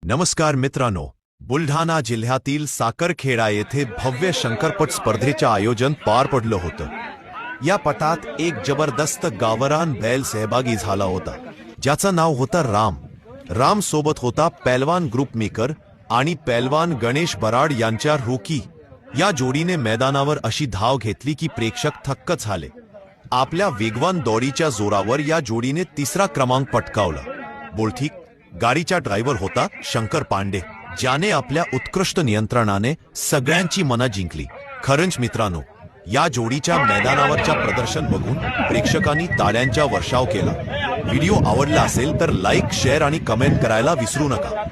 नमस्कार मित्रांनो, बुलढाणा जिल्ह्यातील साखरखेडा येथे भव्य शंकरपट स्पर्धेचे आयोजन पार पडलं होतं। या पटात एक जबरदस्त गावरान बैल सहभागी झाला होता, ज्याचं नाव होतं राम। राम सोबत होता पैलवान ग्रुप मेकर आणि पैलवान गणेश बराड यांच्या रोकी। या जोडीने मैदानावर अशी धाव घेतली की प्रेक्षक थक्क झाले। आपल्या वेगवान दौडीच्या जोरावर या जोडीने तिसरा क्रमांक पटकावला। बोलठीक गाडीचा ड्रायव्हर होता शंकर पांडे, ज्याने आपल्या उत्कृष्ट नियंत्रणाने सगळ्यांची मनं जिंकली। खरंच मित्रांनो, या जोडीच्या मैदानावरच्या प्रदर्शन बघून प्रेक्षकांनी ताल्यांचा वर्षाव केला। व्हिडिओ आवडला असेल तर लाईक, शेअर आणि कमेंट करायला विसरू नका।